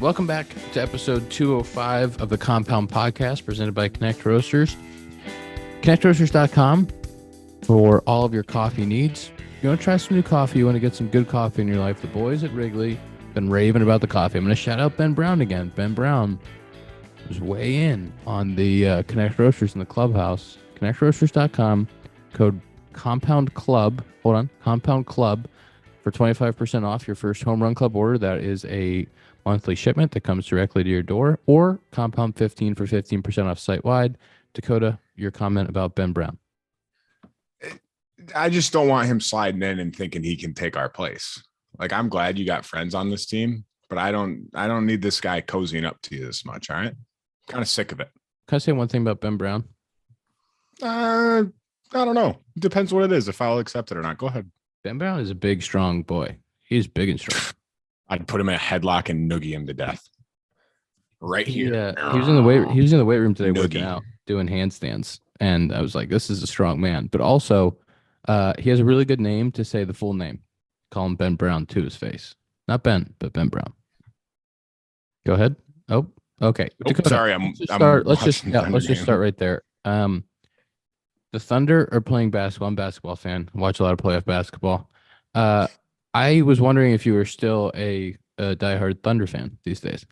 Welcome back to episode 205 of the Compound Podcast presented by Connect Roasters. ConnectRoasters.com for all of your coffee needs. You want to try some new coffee, you want to get some good coffee in your life. The boys at Wrigley been raving about the coffee. I'm going to shout out Ben Brown again. Ben Brown was way in on the Connect Roasters in the clubhouse. ConnectRoasters.com, code Compound Club. Hold on, Compound Club for 25% off your first home run club order. That is a monthly shipment that comes directly to your door, or Compound 15 for 15% off site-wide. Dakota, your comment about Ben Brown. I just don't want him sliding in and thinking he can take our place. Like, I'm glad you got friends on this team, but I don't need this guy cozying up to you this much. All right. Kind of sick of it. Can I say one thing about Ben Brown? I don't know. It depends what it is, if I'll accept it or not. Go ahead. Ben Brown is a big, strong boy. He's big and strong. I'd put him in a headlock and noogie him to death. Right here. Yeah, he was in the weight room today working out, doing handstands, and I was like, "This is a strong man." But also, he has a really good name to say the full name. Call him Ben Brown to his face, not Ben, but Ben Brown. Go ahead. Oh, okay. Oh, sorry, let's just start right there. The Thunder are playing basketball. I'm a basketball fan. I watch a lot of playoff basketball. I was wondering if you were still a diehard Thunder fan these days.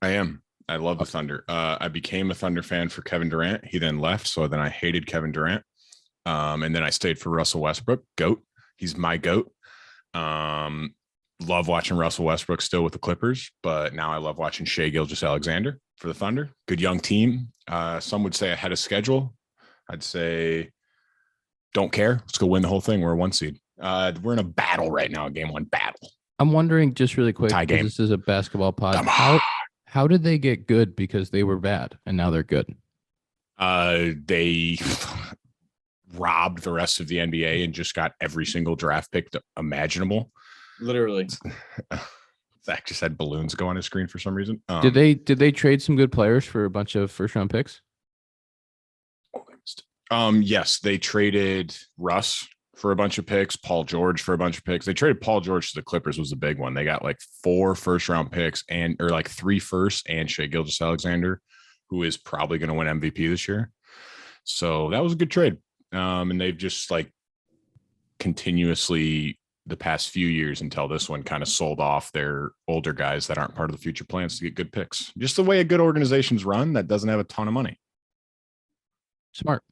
I am. I love the Thunder. I became a Thunder fan for Kevin Durant. He then left, so then I hated Kevin Durant. And then I stayed for Russell Westbrook. GOAT. He's my GOAT. Love watching Russell Westbrook still with the Clippers, but now I love watching Shai Gilgeous-Alexander for the Thunder. Good young team. Some would say ahead of schedule. I'd say don't care. Let's go win the whole thing. We're a 1 seed. We're in a battle right now, a game 1 battle. I'm wondering, just really quick, tie game. This is a basketball pod. How did they get good because they were bad and now they're good? They robbed the rest of the NBA and just got every single draft pick imaginable. Literally. Zack just had balloons go on his screen for some reason. Did they trade some good players for a bunch of first round picks? Yes, they traded Russ for a bunch of picks, Paul George for a bunch of picks. They traded Paul George to the Clippers was the big one. They got like 4 first round picks or like 3 firsts and Shai Gilgeous-Alexander, who is probably going to win MVP this year. So that was a good trade. And they've just like continuously the past few years until this one kind of sold off their older guys that aren't part of the future plans to get good picks. Just the way a good organization's run that doesn't have a ton of money. Smart.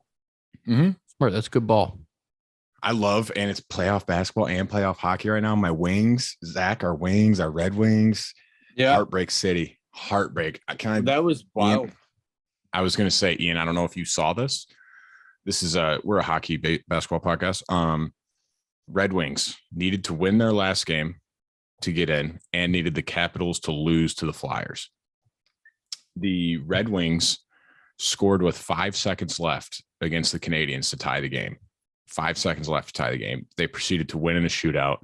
Mm-hmm. Smart. That's good ball. I love, and it's playoff basketball and playoff hockey right now. My Wings, Zack, our Wings, our Red Wings. Yeah. Heartbreak City. Heartbreak. That was wild. Ian, I was going to say, Ian, I don't know if you saw this. This is we're a hockey basketball podcast. Red Wings needed to win their last game to get in and needed the Capitals to lose to the Flyers. The Red Wings scored with 5 seconds left against the Canadiens to tie the game. 5 seconds left to tie the game. They proceeded to win in a shootout.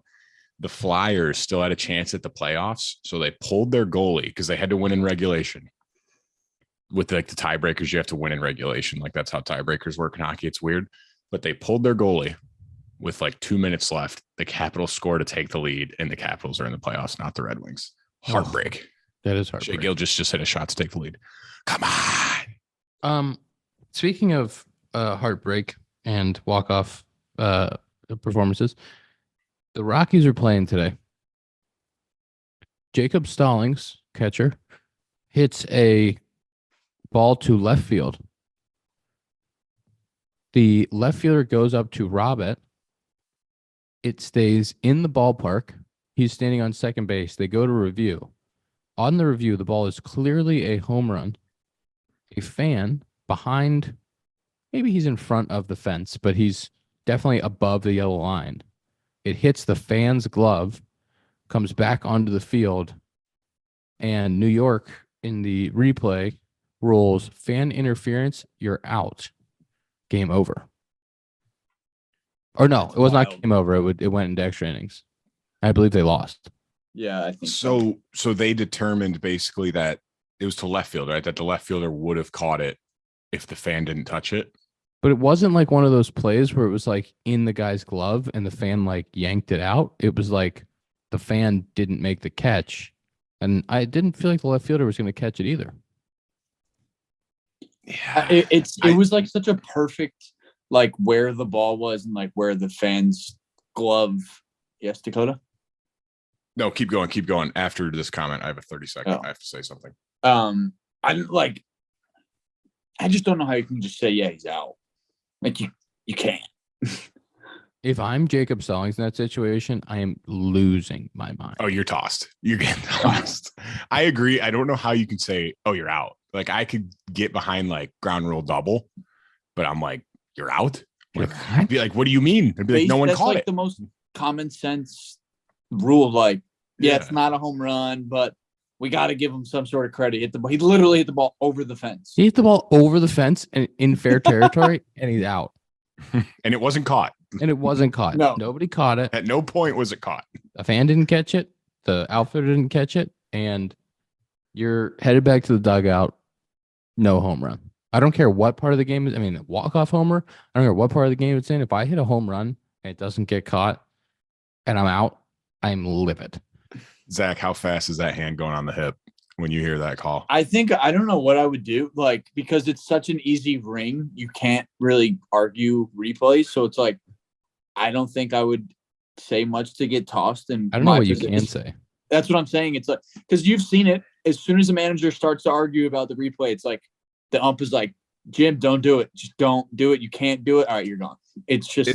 The Flyers still had a chance at the playoffs, so they pulled their goalie because they had to win in regulation. With like the tiebreakers, you have to win in regulation. Like that's how tiebreakers work in hockey. It's weird. But they pulled their goalie with like 2 minutes left. The Capitals score to take the lead, and the Capitals are in the playoffs, not the Red Wings. Heartbreak. That is heartbreak. Shai Gilgeous just hit a shot to take the lead. Come on. Speaking of heartbreak and walk-off performances, the Rockies are playing today. Jacob Stallings, catcher, hits a ball to left field. The left fielder goes up to rob it. It stays in the ballpark. He's standing on second base. They go to review. On the review, the ball is clearly a home run. A fan behind, maybe he's in front of the fence, but he's definitely above the yellow line. It hits the fan's glove, comes back onto the field, and New York in the replay rules fan interference, you're out. Game over. Or no, it was not game over. It went into extra innings. I believe they lost. Yeah, I think so. So they determined basically that it was to left field, right? That the left fielder would have caught it if the fan didn't touch it. But it wasn't like one of those plays where it was like in the guy's glove and the fan like yanked it out. It was like the fan didn't make the catch And I didn't feel like the left fielder was going to catch it either. Yeah. It was like such a perfect, like where the ball was and like where the fans' glove. Yes, Dakota. No, keep going. After this comment, I have a 30-second. Oh. I have to say something. I just don't know how you can just say, yeah, he's out. Like you can't. If I'm Jacob Stallings in that situation, I am losing my mind. Oh, you're tossed. You're getting tossed. I agree. I don't know how you can say, oh, you're out. Like I could get behind like ground rule double, but I'm like, you're out. Like, I'd be like, what do you mean? I'd be like, no one That's caught like it. the most common sense rule of like, yeah, Yeah. it's not a home run, but we got to give him some sort of credit. He literally hit the ball over the fence. He hit the ball over the fence and in fair territory, and he's out. And it wasn't caught. And it wasn't caught. No. Nobody caught it. At no point was it caught. A fan didn't catch it. The outfielder didn't catch it. And you're headed back to the dugout. No home run. I don't care what part of the game is. I mean, walk-off homer. I don't care what part of the game it's in. If I hit a home run and it doesn't get caught and I'm out, I'm livid. Zach, how fast is that hand going on the hip when you hear that call? I don't know what I would do, like, because it's such an easy ring, you can't really argue replays. So it's like, I don't think I would say much to get tossed. And I don't know what you can say. That's what I'm saying. It's like, because you've seen it. As soon as the manager starts to argue about the replay, it's like the ump is like, Jim, don't do it. Just don't do it. You can't do it. All right, you're gone. It's just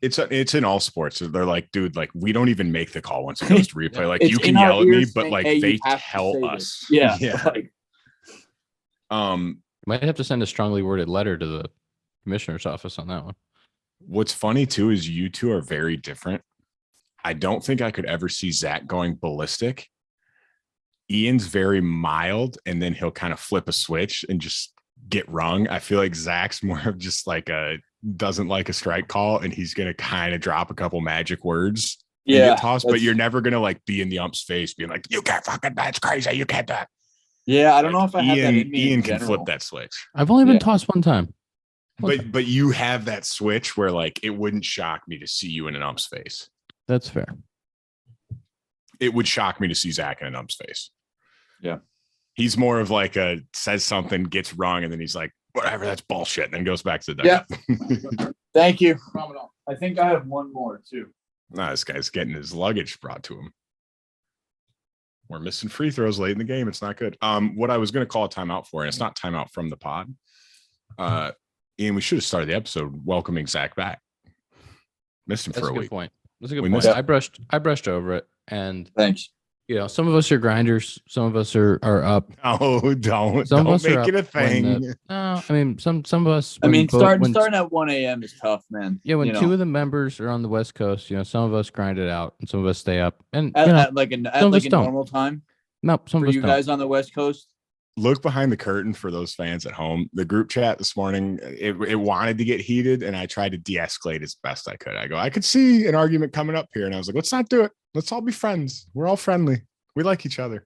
it's in all sports. They're like, dude, like we don't even make the call once it goes to replay. Like you It's can in our yell at me, ears but saying, like hey, they you have to tell say us. this. Yeah. Yeah. Like, Might have to send a strongly worded letter to the commissioner's office on that one. What's funny too is you two are very different. I don't think I could ever see Zach going ballistic. Ian's very mild, and then he'll kind of flip a switch and just get rung. I feel like Zach's more of just like doesn't like a strike call, and he's gonna kind of drop a couple magic words and yeah. get tossed, but you're never gonna like be in the ump's face being like, you can't fucking, that's crazy, you can't do that. Yeah, I don't know if I have that in me. Ian in can general. flip that switch. I've only been Yeah. tossed one time. But you have that switch where like it wouldn't shock me to see you in an ump's face. That's fair. It would shock me to see Zach in an ump's face. Yeah. He's more of like says something, gets wrong, and then he's like, whatever, that's bullshit, and then goes back to the dugout. Yeah. Thank you. I think I have one more too. Nah, this guy's getting his luggage brought to him. We're missing free throws late in the game. It's not good. What I was going to call a timeout for, and it's not timeout from the pod. Ian, we should have started the episode welcoming Zack back. Missed him That's for a a good week. point. That's a good We point. missed I brushed over it, and Thanks. some of us are grinders, some of us are up. Oh, don't Some of us make are it a up when thing. No, I mean some of us. Starting at 1 a.m. is tough, man. Yeah, when you know, two of the members are on the West Coast, some of us grind it out, and some of us stay up. And at like a some of us don't. normal time no, some for of us you don't. guys on the West Coast. Look behind the curtain for those fans at home. The group chat this morning, it wanted to get heated, and I tried to de-escalate as best I could. I could see an argument coming up here, and I was like, let's not do it. Let's all be friends. We're all friendly. We like each other.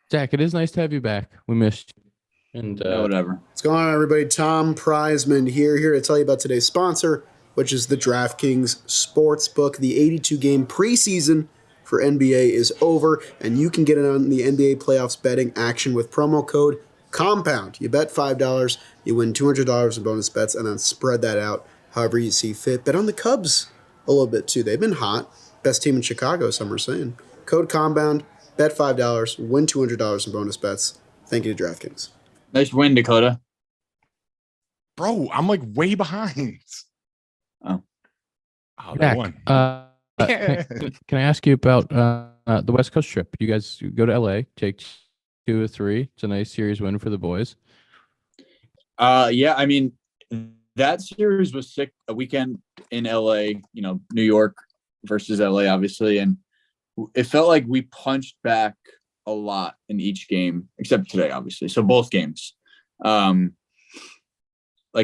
Jack, it is nice to have you back. We missed you. And Whatever. What's going on, everybody? Tom Prizeman here to tell you about today's sponsor, which is the DraftKings Sportsbook. The 82-game preseason for NBA is over, and you can get in on the NBA playoffs betting action with promo code COMPOUND. You bet $5, you win $200 in bonus bets, and then spread that out however you see fit. Bet on the Cubs a little bit, too. They've been hot. Best team in Chicago, some are saying. Code COMPOUND, bet $5, win $200 in bonus bets. Thank you to DraftKings. Nice win, Dakota. Bro, I'm like way behind. Oh, they Jack, won. can I ask you about the West Coast trip? You guys go to LA, take 2 or 3. It's a nice series win for the boys. yeah. I mean, that series was sick. A weekend in LA, New York versus LA, obviously, and it felt like we punched back a lot in each game, except today, obviously. So both games, like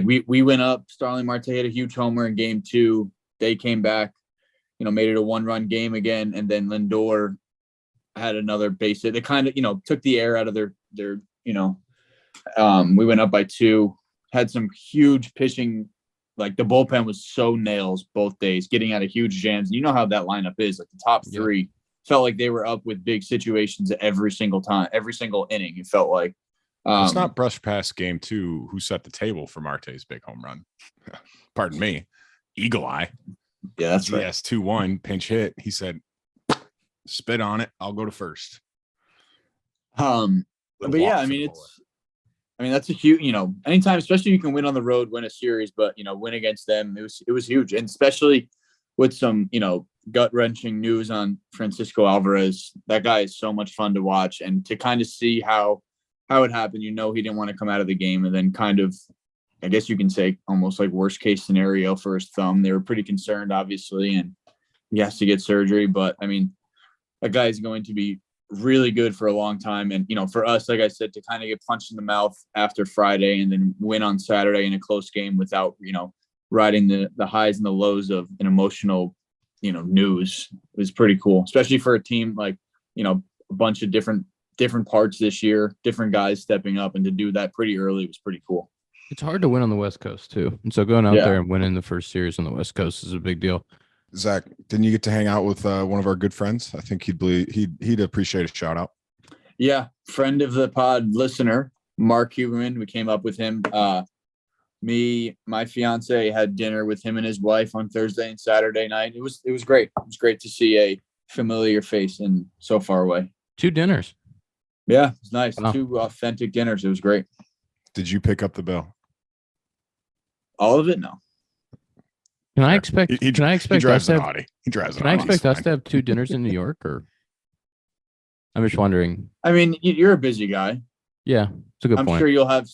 we went up. Starling Marte hit a huge homer in game 2. They came back, made it a 1-run game again, and then Lindor had another base hit. They kind of, took the air out of their. We went up by 2. Had some huge pitching. Like the bullpen was so nails both days, getting out of huge jams. You know how that lineup is. Like the top 3 felt like they were up with big situations every single time, every single inning. It felt like. Let's not brush past game 2. Who set the table for Marte's big home run? Pardon me. Eagle Eye. Yeah, that's right. Yes, 2-1 pinch hit. He said, "Spit on it. I'll go to first." But yeah, I mean, that's a huge, anytime, especially you can win on the road, win a series, but win against them, it was huge, and especially with some gut wrenching news on Francisco Alvarez. That guy is so much fun to watch, and to kind of see how it happened. He didn't want to come out of the game, and then kind of, I guess you can say, almost like worst case scenario for his thumb. They were pretty concerned, obviously, and he has to get surgery. But I mean, that guy is going to be really good for a long time. And, for us, like I said, to kind of get punched in the mouth after Friday and then win on Saturday in a close game without, riding the highs and the lows of an emotional, news is pretty cool, especially for a team like, a bunch of different parts this year, different guys stepping up, and to do that pretty early was pretty cool. It's hard to win on the West Coast too. And so going out there and winning the first series on the West Coast is a big deal. Zach, didn't you get to hang out with one of our good friends? I think he'd appreciate a shout out. Yeah. Friend of the pod, listener, Mark Huberman. We came up with him. My fiance had dinner with him and his wife on Thursday and Saturday night. It was great. It was great to see a familiar face and so far away. 2 dinners. Yeah, it was nice. Wow. 2 authentic dinners. It was great. Did you pick up the bill? All of it? No. Can I expect? He drives an Audi. Can I expect us to have 2 dinners in New York? Or I'm just wondering. I mean, you're a busy guy. Yeah, it's a good point. I'm sure you'll have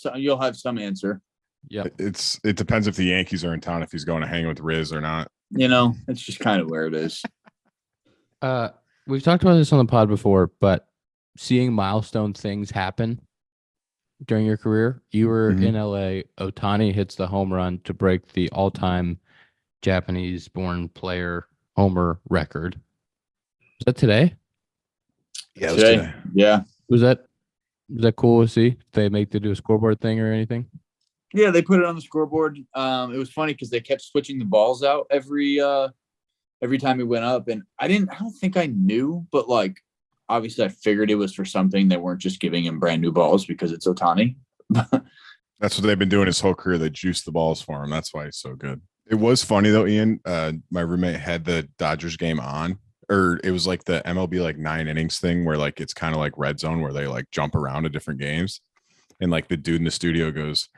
some answer. Yeah, it depends if the Yankees are in town, if he's going to hang with Riz or not. It's just kind of where it is. We've talked about this on the pod before, but seeing milestone things happen during your career, you were in LA. Ohtani hits the home run to break the all-time Japanese-born player homer record. Was that today? Yeah, it was today. Yeah. Was that cool to see? Did they do a scoreboard thing or anything? Yeah, they put it on the scoreboard. It was funny because they kept switching the balls out every time he went up, and I don't think I knew, but like obviously I figured it was for something. They weren't just giving him brand new balls because it's Ohtani. That's what they've been doing his whole career. They juice the balls for him. That's why he's so good. It was funny though, Ian. My roommate had the Dodgers game on, or it was like the MLB like 9 innings thing where like it's kind of like red zone where they like jump around to different games. And like the dude in the studio goes,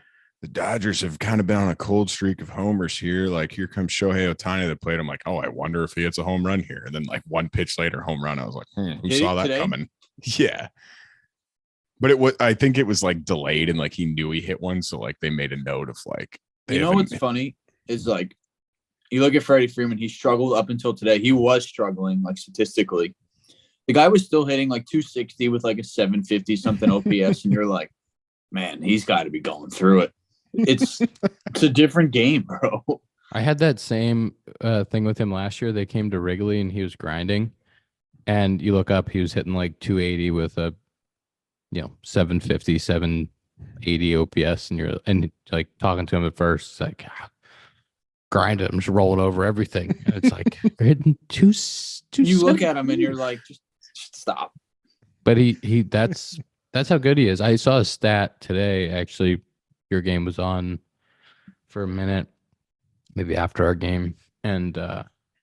"The Dodgers have kind of been on a cold streak of homers here. Like here comes Shohei Ohtani that played." I'm like, "Oh, I wonder if he hits a home run here." And then like 1 pitch later, home run. I was like, who saw that coming? Yeah. But I think it was like delayed and like he knew he hit one. So like they made a note of like, what's funny is like, you look at Freddie Freeman, he struggled up until today. He was struggling like statistically. The guy was still hitting like 260 with like a 750 something OPS. And you're like, man, he's got to be going through it. It's a different game, bro. I had that same thing with him last year. They came to Wrigley and he was grinding. And you look up, he was hitting like 280 with a 750, 780 OPS, and you're like talking to him at first, it's like grinding, I'm just rolling over everything. And it's like you're hitting two. You look at him and you're like, just stop. But he that's how good he is. I saw a stat today. Actually, your game was on for a minute, maybe after our game, and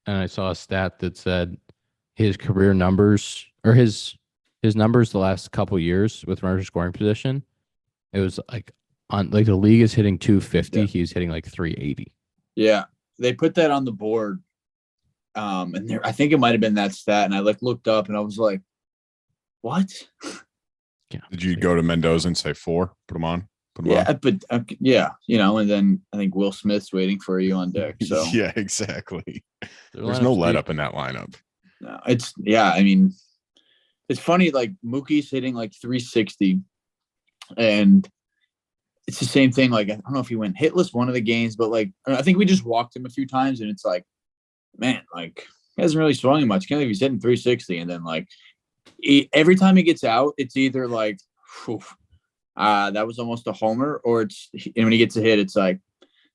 I saw a stat that said his career numbers or his numbers the last couple years with runner scoring position, it was like on like the league is hitting 250. Yeah. He's hitting like 380. Yeah, they put that on the board, and I think it might have been that stat. And I looked up and I was like, "What?" Yeah. Did you go to Mendoza and say 4? Put him on. Yeah, but yeah, and then I think Will Smith's waiting for you on deck. So yeah, exactly. There's no let up in that lineup. No, I mean, it's funny, like Mookie's hitting like 360, and it's the same thing. Like, I don't know if he went hitless one of the games, but like, I think we just walked him a few times, and it's like, man, like he hasn't really swung much. Can't believe he's hitting 360, and then like every time he gets out, it's either like, that was almost a homer, or and when he gets a hit, it's like,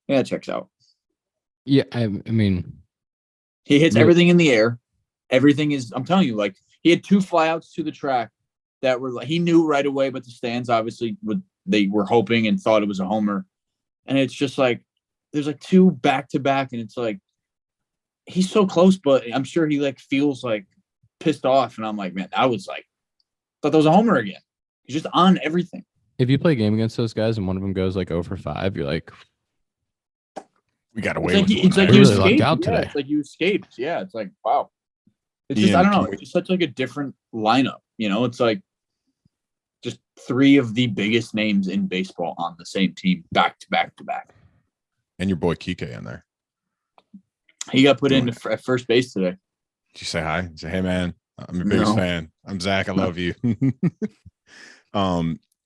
yeah, it checks out. Yeah, I mean, he hits everything in the air. Everything is, I'm telling you, like He had 2 flyouts to the track that were like, he knew right away, but the stands obviously they were hoping and thought it was a homer. And it's just like, there's like 2 back to back. And it's like, he's so close, but I'm sure he like feels like pissed off. And I'm like, man, I was like, thought that was a homer again. He's just on everything. If you play a game against those guys and one of them goes like 0 for 5, you're like, we got It's away like with it's it. like I you really lucked escaped. out Yeah, today. it's like you escaped. Yeah, it's like, wow. It's Ian, just, I don't know. can we- It's just such like a different lineup. You know, it's like just 3 of the biggest names in baseball on the same team back to back to back. And your boy Kike in there. He got put in at first base today. Did you say hi? Say, hey man, I'm your biggest No. fan. I'm Zach. I love you.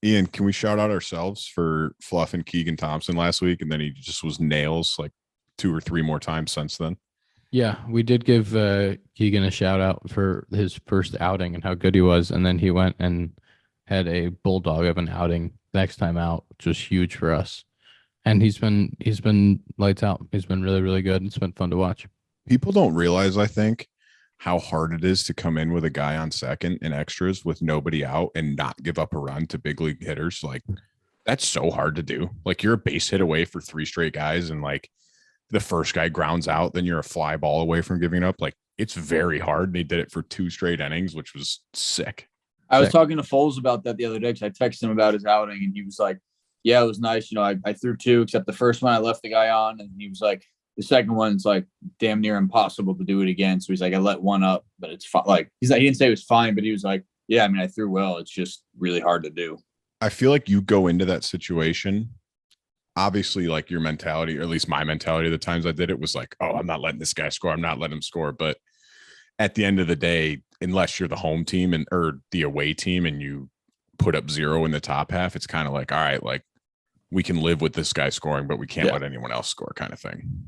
Ian, can we shout out ourselves for fluffing Keegan Thompson last week? And then he just was nails like 2 or 3 more times since then. yeah, we did give Keegan a shout out for his first outing and how good he was. And then he went and had a bulldog of an outing next time out, which was huge for us. And he's been lights out. He's been really, really good. It's been fun to watch. People don't realize, I think, how hard it is to come in with a guy on second and extras with nobody out and not give up a run to big league hitters. Like, that's so hard to do. Like, you're a base hit away for 3 straight guys, and like the first guy grounds out, then you're a fly ball away from giving up. Like, it's very hard. And he did it for 2 straight innings, which was sick. I was Sick. talking to Foles about that the other day because I texted him about his outing, and he was like, yeah, it was nice. You know, I threw 2, except the first one I left the guy on, and he was like, the second one's like damn near impossible to do it again. So he's like, I let one up, but it's fine. Like, he's like, he didn't say it was fine, but he was like, yeah, I mean, I threw well. It's just really hard to do. I feel like you go into that situation, obviously, like your mentality, or at least my mentality, the times I did it was like, oh, I'm not letting this guy score. I'm not letting him score. But at the end of the day, unless you're the home team or the away team and you put up 0 in the top half, it's kind of like, all right, like we can live with this guy scoring, but we can't let anyone else score, kind of thing.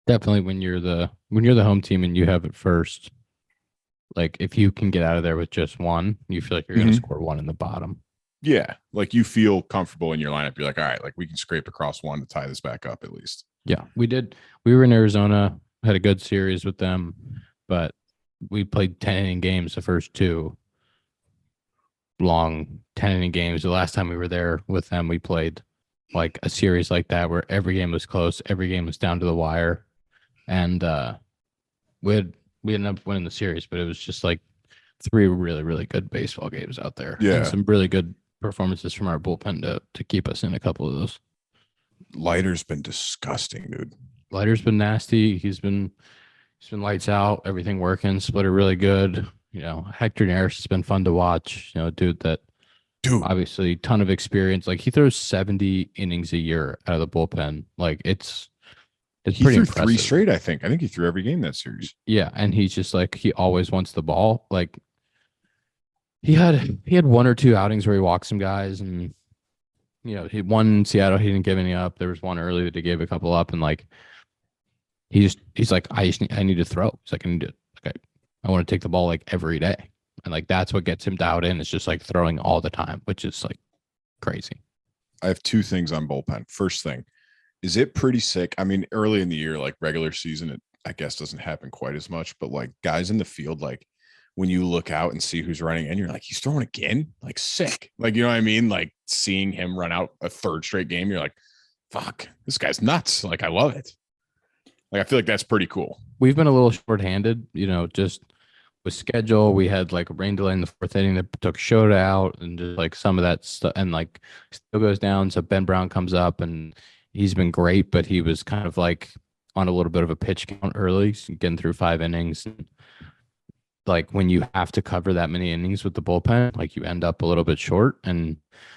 Definitely when you're the home team and you have it first, like if you can get out of there with just 1, you feel like you're going to score 1 in the bottom. Yeah. Like you feel comfortable in your lineup. You're like, all right, like we can scrape across 1 to tie this back up at least. Yeah, we did. We were in Arizona, had a good series with them, but we played 10 inning games the first 2. Long 10 inning games. The last time we were there with them, we played like a series like that where every game was close, every game was down to the wire, and we ended up winning the series. But it was just like 3 really, really good baseball games out there. Yeah. And some really good performances from our bullpen to keep us in a couple of those. Leiter's been disgusting, dude. Leiter's been nasty. He's been lights out. Everything working. Splitter really good. You know, Hector Neris has been fun to watch. You know, dude, obviously ton of experience. Like he throws 70 innings a year out of the bullpen. Like it's He pretty threw impressive. 3 straight, I think. I think he threw every game that series. Yeah, and he's just like he always wants the ball. Like he had 1 or 2 outings where he walked some guys, and you know, he won in Seattle. He didn't give any up. There was one early that he gave a couple up, and like he's like I need to throw. He's like I want to take the ball like every day. And like that's what gets him dialed in. It's just like throwing all the time, which is like crazy. I have 2 things on bullpen. First thing, is it pretty sick? I mean, early in the year, like regular season, it I guess doesn't happen quite as much, but like guys in the field, like when you look out and see who's running and you're like, he's throwing again, like sick. Like, you know what I mean? Like seeing him run out a 3rd straight game, you're like, fuck, this guy's nuts. Like, I love it. Like, I feel like that's pretty cool. We've been a little shorthanded, you know, just with schedule. We had like a rain delay in the 4th inning that took Shota out, and just like some of that stuff, and like still goes down. So Ben Brown comes up, and he's been great, but he was kind of like on a little bit of a pitch count early, getting through 5 innings. And like when you have to cover that many innings with the bullpen, like you end up a little bit short. And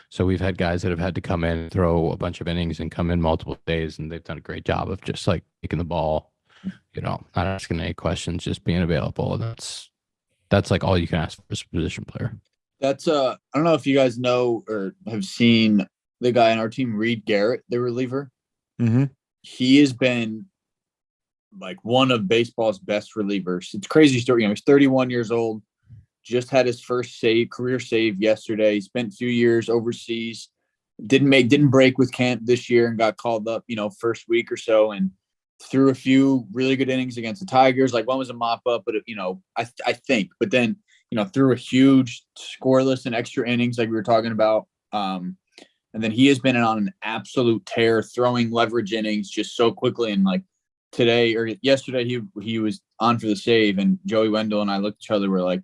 so we've had guys that have had to come in and throw a bunch of innings and come in multiple days, and they've done a great job of just like taking the ball, you know, not asking any questions, just being available. And that's like all you can ask for as a position player. That's I don't know if you guys know or have seen the guy on our team, Reed Garrett, the reliever. Mm-hmm. He has been like one of baseball's best relievers. It's a crazy story. You know, he's 31 years old, just had his first career save yesterday. He spent a few years overseas, didn't break with camp this year, and got called up, you know, first week or so, and threw a few really good innings against the Tigers. Like one was a mop up, but you know, I think, but then threw a huge scoreless and extra innings like we were talking about. And then he has been on an absolute tear, throwing leverage innings just so quickly. And like today or yesterday, he was on for the save, and Joey Wendell and I looked at each other. We're like,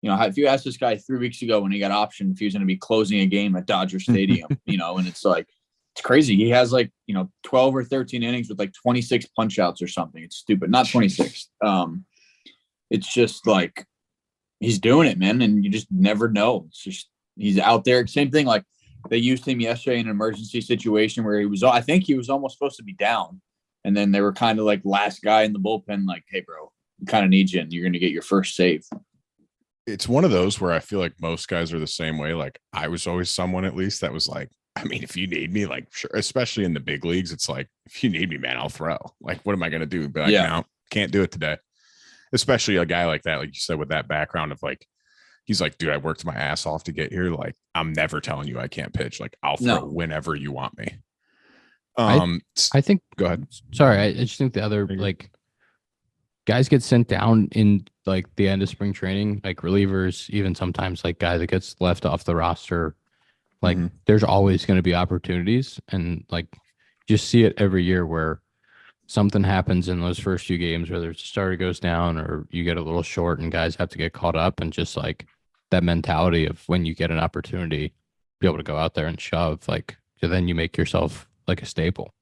if you asked this guy 3 weeks ago when he got optioned if he was going to be closing a game at Dodger Stadium, and it's like, it's crazy. He has 12 or 13 innings with 26 punch outs or something. It's stupid. Not 26. It's just like he's doing it, man. And you just never know. It's just, he's out there. Same thing. Like they used him yesterday in an emergency situation where I think he was almost supposed to be down. And then they were kind of like last guy in the bullpen, like, hey, bro, we kind of need you and you're going to get your first save. It's one of those where I feel like most guys are the same way. Like I was always someone at least that was like, I mean, if you need me, like, sure, especially in the big leagues, it's like, if you need me, man, I'll throw. Like, what am I going to do? But like, no, can't do it today. Especially a guy like that, like you said, with that background of like, he's like, dude, I worked my ass off to get here. Like, I'm never telling you I can't pitch. Like, I'll throw whenever you want me. I think. Go ahead. Sorry, I just think the other guys get sent down in like the end of spring training, like relievers, even sometimes like guy that gets left off the roster. Like there's always going to be opportunities, and like just see it every year where something happens in those first few games, whether it's a starter goes down or you get a little short and guys have to get caught up, and just like that mentality of when you get an opportunity, be able to go out there and shove, like, so then you make yourself like a staple.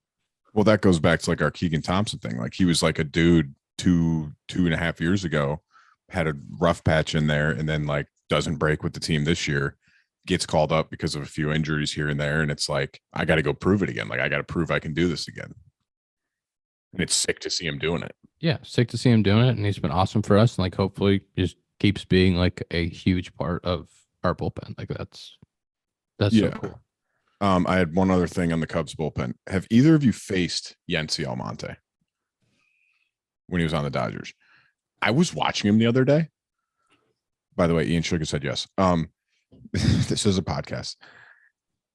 Well, that goes back to like our Keegan Thompson thing. Like he was like a dude 2.5 years ago, had a rough patch in there, and then like doesn't break with the team this year, gets called up because of a few injuries here and there. And it's like, I got to go prove it again. Like I got to prove I can do this again. And it's sick to see him doing it. Yeah. Sick to see him doing it. And he's been awesome for us. And like, hopefully just keeps being like a huge part of our bullpen. Like that's so cool. I had one other thing on the Cubs bullpen. Have either of you faced Yency Almonte when he was on the Dodgers? I was watching him the other day. By the way, Ian shook his head yes. This is a podcast.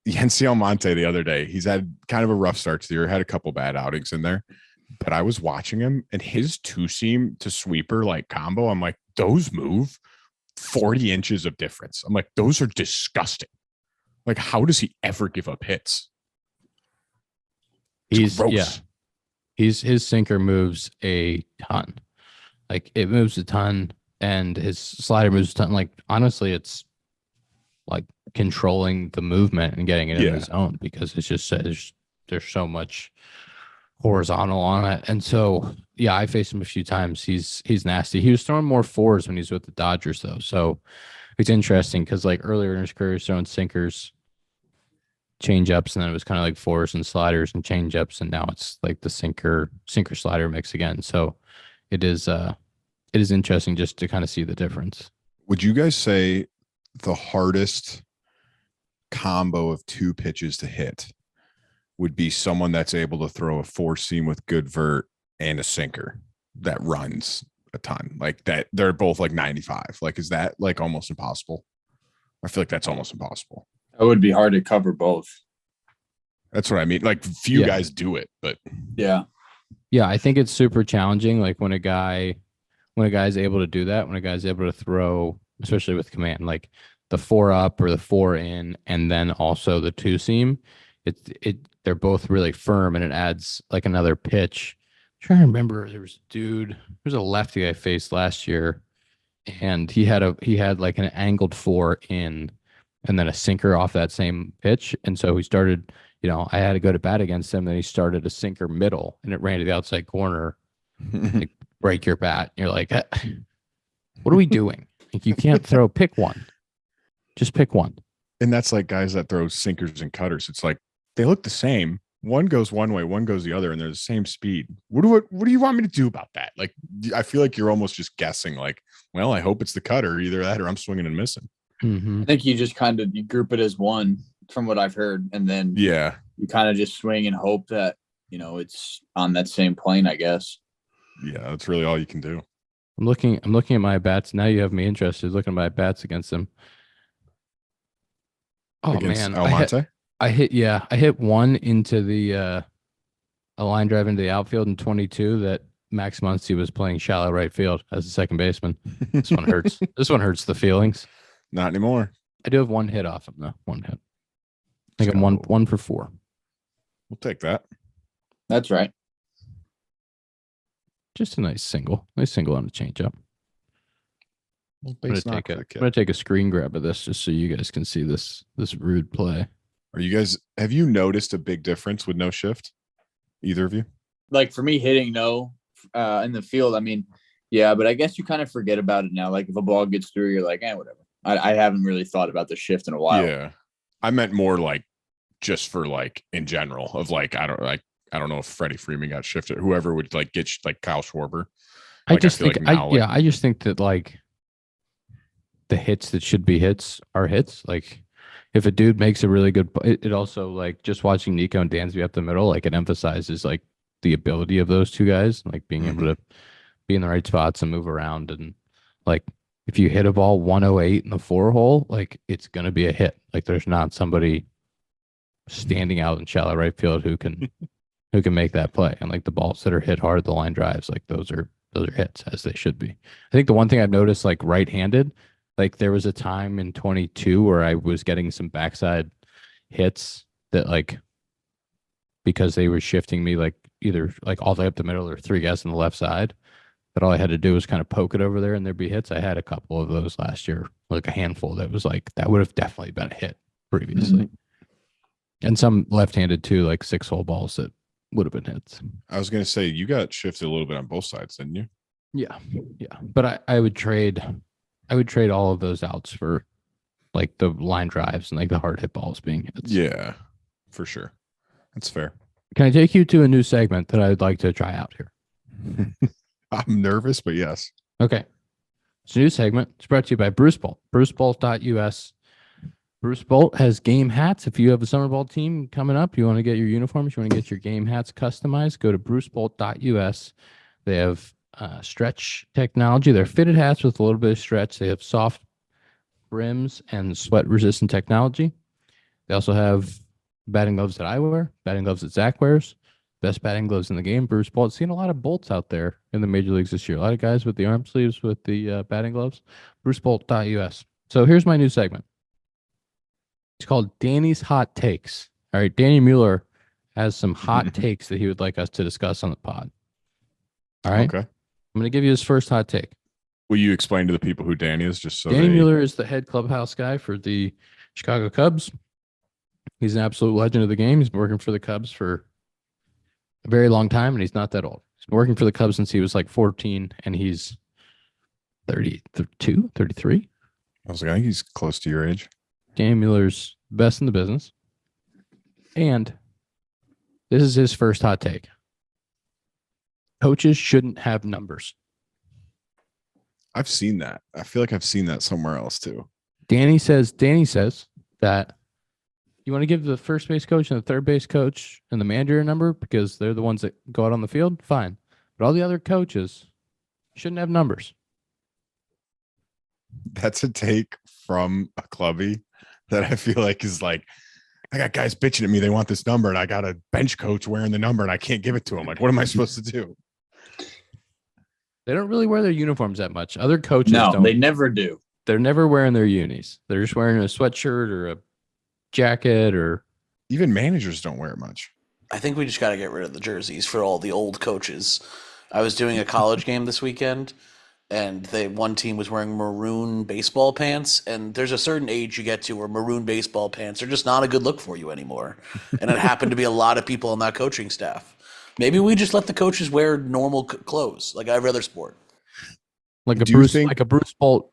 Yency Almonte the other day, he's had kind of a rough start to the year, had a couple bad outings in there, but I was watching him and his two-seam to sweeper like combo, I'm like, those move 40 inches of difference. I'm like, those are disgusting. Like, how does he ever give up hits? It's gross. His sinker moves a ton. Like it moves a ton, and his slider moves a ton. Like honestly, it's like controlling the movement and getting it in the zone, because it's just there's so much horizontal on it. And so I faced him a few times. He's nasty. He was throwing more fours when he's with the Dodgers though. So it's interesting because like earlier in his career, he was throwing sinkers, change ups, and then it was kind of like fours and sliders and change ups, and now it's like the sinker slider mix again. So it is interesting just to kind of see the difference. Would you guys say the hardest combo of two pitches to hit would be someone that's able to throw a four seam with good vert and a sinker that runs a ton, like that? They're both like 95. Like, is that like almost impossible? I feel like that's almost impossible. It would be hard to cover both. That's what I mean. Like few guys do it, but yeah, I think it's super challenging. Like when a guy's able to do that, when a guy's able to throw, especially with command, like the 4 up or the 4 in, and then also the 2 seam, they're both really firm, and it adds like another pitch. I'm trying to remember, there's a lefty I faced last year, and he had like an angled 4 in, and then a sinker off that same pitch. And so he started, I had to go to bat against him. Then he started a sinker middle, and it ran to the outside corner, like break your bat. You're like, what are we doing? Like, you can't pick one. Just pick one. And that's like guys that throw sinkers and cutters. It's like they look the same. One goes one way, one goes the other, and they're the same speed. What do you want me to do about that? Like, I feel like you're almost just guessing. Like, well, I hope it's the cutter, either that or I'm swinging and missing. I think you just you group it as one, from what I've heard, and then you kind of just swing and hope that it's on that same plane, I guess. Yeah, that's really all you can do. I'm looking at my bats now. You have me interested looking at my bats against him. Oh against man, Almonte? I hit one into the a line drive into the outfield in 22 that Max Muncy was playing shallow right field as a second baseman. This one hurts. This one hurts the feelings. Not anymore. I do have one hit off him though. One hit. I think Let's I'm go. 1 for 4. We'll take that. That's right. Just a nice single. Nice single on the changeup. Well, I'm base knock for the I'm kid. gonna take a screen grab of this just so you guys can see this rude play. Are you guys? Have you noticed a big difference with no shift? Either of you? Like for me, hitting no in the field. I mean, yeah, but I guess you kind of forget about it now. Like if a ball gets through, you're like, whatever. I haven't really thought about the shift in a while. Yeah, I meant more like just for like in general of like I don't know if Freddie Freeman got shifted. Whoever would like get like Kyle Schwarber. I Like, just feel think like now, like- I just think that like the hits that should be hits are hits. Like if a dude makes a really good, it also like just watching Nico and Dansby up the middle, like it emphasizes like the ability of those two guys, like being able to be in the right spots and move around. And like if you hit a ball 108 in the 4 hole, like it's gonna be a hit. Like there's not somebody standing out in shallow right field who can make that play. And like the balls that are hit hard, the line drives, like those are hits as they should be. I think the one thing I've noticed, like right-handed, like there was a time in 22 where I was getting some backside hits that like because they were shifting me like either like all the way up the middle or 3 guys on the left side, that all I had to do was kind of poke it over there and there'd be hits. I had a couple of those last year, like a handful that was like that would have definitely been a hit previously. And some left-handed too, like 6-hole balls that would have been hits. I was gonna say you got shifted a little bit on both sides, didn't you? Yeah. But I would trade all of those outs for like the line drives and like the hard hit balls being hits. Yeah, for sure. That's fair. Can I take you to a new segment that I'd like to try out here? I'm nervous, but yes. Okay. It's a new segment. It's brought to you by Bruce Bolt. BruceBolt.us. Bruce Bolt has game hats. If you have a summer ball team coming up, you want to get your uniforms, you want to get your game hats customized, go to BruceBolt.us. They have stretch technology. They're fitted hats with a little bit of stretch. They have soft brims and sweat resistant technology. They also have batting gloves that I wear, batting gloves that Zack wears, best batting gloves in the game. Bruce Bolt. Seen a lot of bolts out there in the major leagues this year. A lot of guys with the arm sleeves with the batting gloves. BruceBolt.us. So here's my new segment. It's called Danny's Hot Takes. All right, Danny Mueller has some hot takes that he would like us to discuss on the pod. All right. Okay. I'm going to give you his first hot take. Will you explain to the people who Danny is just so Danny Mueller is the head clubhouse guy for the Chicago Cubs. He's an absolute legend of the game. He's been working for the Cubs for a very long time, and he's not that old. He's been working for the Cubs since he was like 14, and he's 32, 33. I was like, I think he's close to your age. Danny Mueller's best in the business. And this is his first hot take. Coaches shouldn't have numbers. I've seen that. I feel like I've seen that somewhere else too. Danny says that you want to give the first base coach and the third base coach and the manager a number because they're the ones that go out on the field. Fine. But all the other coaches shouldn't have numbers. That's a take from a clubby that I feel like is like, I got guys bitching at me. They want this number and I got a bench coach wearing the number and I can't give it to him. Like, what am I supposed to do? They don't really wear their uniforms that much. Other coaches No, don't. they never do. They're never wearing their unis. They're just wearing a sweatshirt or a jacket or Even managers don't wear it much. I think we just got to get rid of the jerseys for all the old coaches. I was doing a college game this weekend, and one team was wearing maroon baseball pants, and there's a certain age you get to where maroon baseball pants are just not a good look for you anymore. And it happened to be a lot of people on that coaching staff. Maybe we just let the coaches wear normal clothes like every other sport. like a Do you think- Bruce Bolt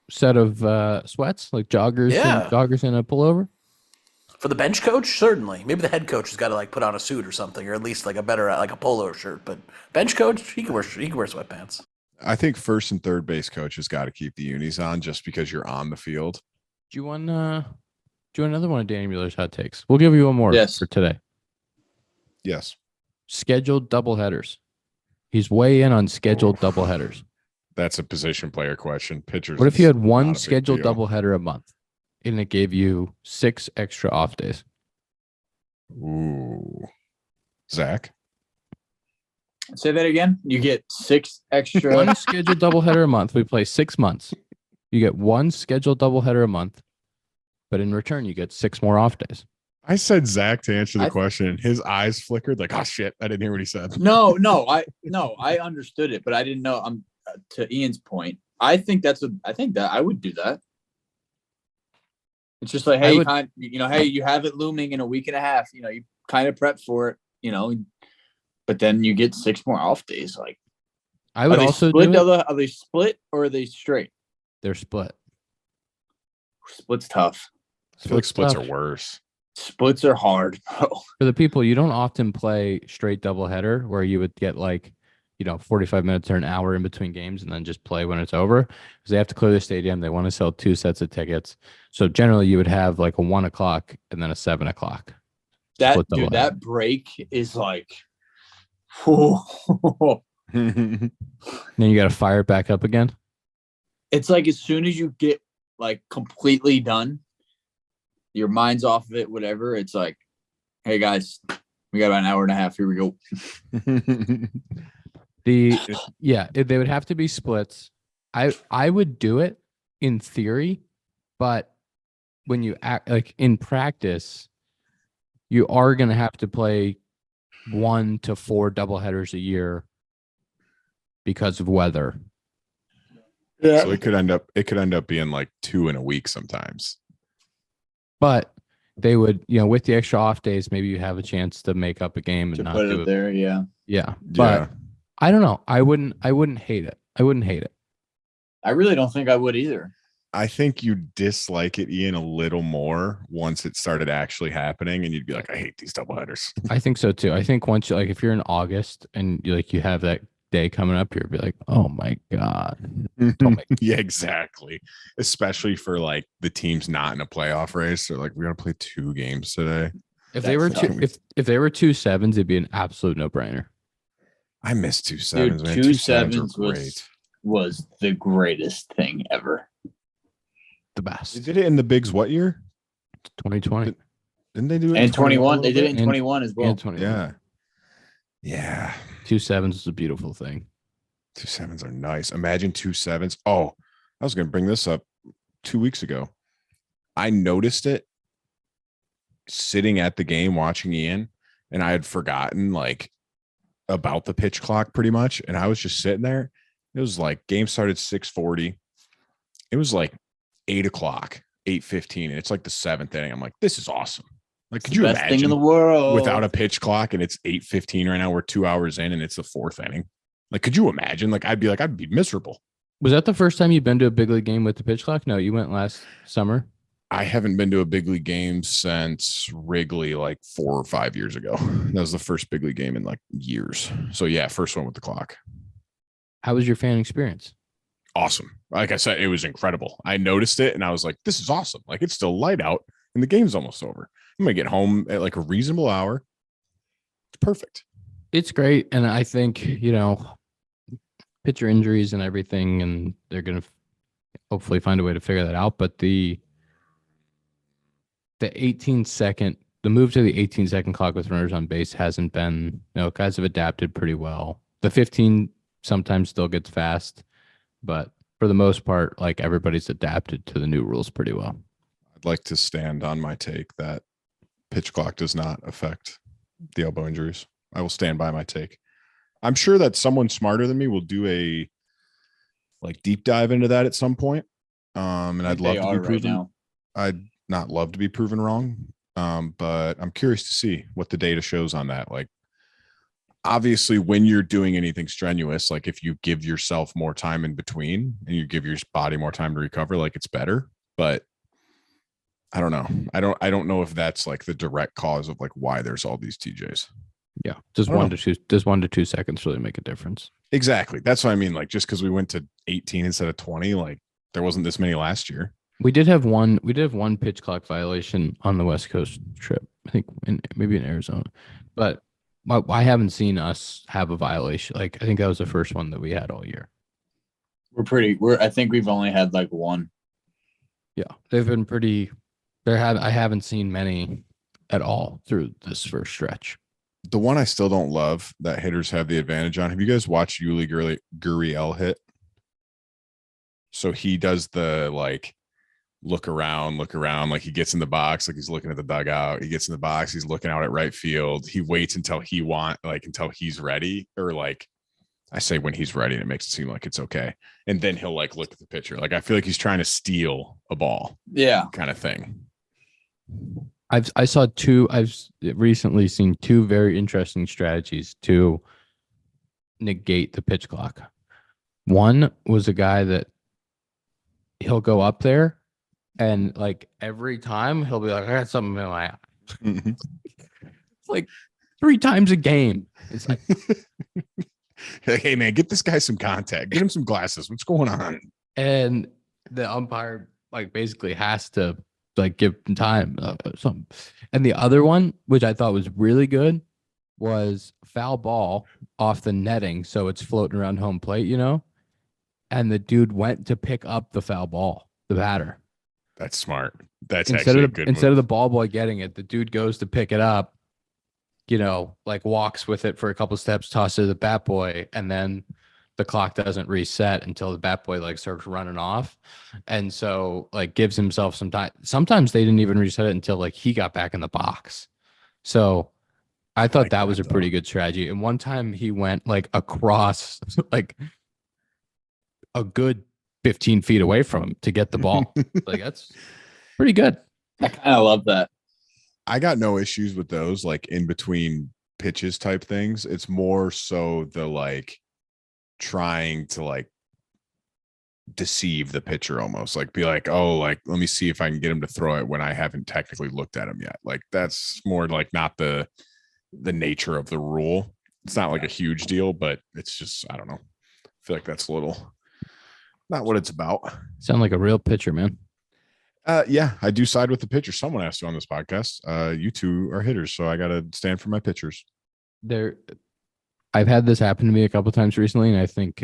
set of sweats, like joggers, Yeah. and joggers and a pullover. For the bench coach, certainly. Maybe the head coach has got to like put on a suit or something, or at least like a better like a polo shirt. But bench coach, he can wear sweatpants. I think first and third base coaches got to keep the unis on just because you're on the field. Do you want another one of Danny Mueller's hot takes? We'll give you one more Yes. for today. Yes. Scheduled doubleheaders. He's way in on scheduled doubleheaders. That's a position player question. Pitchers. What if you had is one not a big scheduled deal. doubleheader a month and it gave you 6 extra off days? Ooh. Zach? Say that again. You get 6 extra. One scheduled doubleheader a month. We play 6 months. You get one scheduled doubleheader a month, but in return, you get 6 more off days. I said Zach to answer the question, and his eyes flickered like, oh shit, I didn't hear what he said. No, I understood it, but I didn't know. To Ian's point. I think that I would do that. It's just like, hey, hey, you have it looming in a week and a half. You kind of prep for it. But then you get 6 more off days. Like, I would also do it. Are they split or are they straight? They're split. Split's tough. I feel like splits are worse. Splits are hard, bro. For the people, you don't often play straight doubleheader where you would get 45 minutes or an hour in between games and then just play when it's over, because they have to clear the stadium. They want to sell 2 sets of tickets. So generally you would have like a 1 o'clock and then a 7 o'clock. That break is like, then you got to fire it back up again. It's like as soon as you get like completely done, your mind's off of it, whatever. It's like, hey guys, we got about an hour and a half. Here we go. They would have to be splits. I would do it in theory, but when you act like in practice, you are going to have to play 1 to 4 doubleheaders a year because of weather. Yeah. So it could end up being like 2 in a week sometimes. But they would, with the extra off days, maybe you have a chance to make up a game and not put do it there. Yeah. Yeah. But I don't know. I wouldn't hate it. I wouldn't hate it. I really don't think I would either. I think you dislike it, Ian, a little more once it started actually happening, and you'd be like, I hate these doubleheaders. I think so too. I think once if you're in August and you have that day coming up, you'll be like, oh my God. Yeah, exactly. Especially for like the teams not in a playoff race. They're like, we gotta play 2 games today. If they were if they were 2 sevens, it'd be an absolute no brainer. I miss 2 sevens, man. 2 sevens was the greatest thing ever. The best. They did it in the bigs what year? 2020. Didn't they do it in 21? They did it in 21 as well. Yeah. 2 sevens is a beautiful thing. 2 sevens are nice. Imagine 2 sevens. Oh, I was going to bring this up 2 weeks ago. I noticed it sitting at the game watching Ian, and I had forgotten about the pitch clock pretty much. And I was just sitting there. It was like game started 6:40. It was like 8 o'clock, 8:15. And it's like the 7th inning. I'm like, this is awesome. Like, could you imagine best thing in the world without a pitch clock and it's 8:15 right now? We're 2 hours in and it's the 4th inning. Like, could you imagine? I'd be miserable. Was that the first time you've been to a big league game with the pitch clock? No, you went last summer. I haven't been to a big league game since Wrigley 4 or 5 years ago. That was the first big league game in years. So yeah, first one with the clock. How was your fan experience? Awesome. Like I said, it was incredible. I noticed it and I was like, this is awesome. It's still light out and the game's almost over. I'm going to get home at a reasonable hour. It's perfect. It's great. And I think, pitcher injuries and everything, and they're going to hopefully find a way to figure that out. But the 18-second, the move to the 18-second clock with runners on base hasn't been, guys have adapted pretty well. The 15 sometimes still gets fast, but for the most part, everybody's adapted to the new rules pretty well. I'd like to stand on my take that pitch clock does not affect the elbow injuries. I will stand by my take. I'm sure that someone smarter than me will do a deep dive into that at some point. And I'd love to be proven. Right, I'd not love to be proven wrong. But I'm curious to see what the data shows on that. Obviously when you're doing anything strenuous, if you give yourself more time in between and you give your body more time to recover, it's better. But I don't know. I don't know if that's the direct cause of why there's all these TJs. Yeah. Does 1 to 2 seconds really make a difference? Exactly. That's what I mean. Just because we went to 18 instead of 20, there wasn't this many last year. We did have one pitch clock violation on the West Coast trip. I think maybe in Arizona, but I haven't seen us have a violation. I think that was the first one that we had all year. I think we've only had one. Yeah. They've been pretty. I haven't seen many at all through this first stretch. The one I still don't love that hitters have the advantage on. Have you guys watched Yuli Gurriel hit? So he does the like look around, like he gets in the box, like he's looking at the dugout. He gets in the box, he's looking out at right field. He waits until until he's ready, or like I say when he's ready, and it makes it seem like it's okay. And then he'll like look at the pitcher. Like I feel like he's trying to steal a ball. Yeah. Kind of thing. I've recently seen two very interesting strategies to negate the pitch clock. One was a guy that he'll go up there and like every time he'll be like, I got something in my eye. It's like 3 times a game. It's like, hey man, get this guy some contact. Get him some glasses. What's going on? and the umpire like basically has to like give him time. Something. And the other one, which I thought was really good, was foul ball off the netting, so it's floating around home plate, you know. And the dude went to pick up the foul ball, the batter. That's smart. That's Instead actually of a good instead move. of the ball boy getting it, the dude goes to pick it up, you know, like walks with it for a couple steps, tosses it to the bat boy, and then the clock doesn't reset until the bat boy like starts running off. And so like gives himself some time. Sometimes they didn't even reset it until like he got back in the box. So I thought like that that, was a pretty good strategy. And one time he went like across like a good 15 feet away from him to get the ball. Like that's pretty good. I kind of love that. I got no issues with those like in between pitches type things. It's more so the like trying to like deceive the pitcher, almost like be like, oh, like let me see if I can get him to throw it when I haven't technically looked at him yet. Like that's more like not the nature of the rule. It's not like a huge deal, but it's just, I don't know. I feel like that's a little not what it's about. Sound like a real pitcher, man. Yeah, I do side with the pitcher. Someone asked you on this podcast. You two are hitters, so I gotta stand for my pitchers. I've had this happen to me a couple times recently, and I think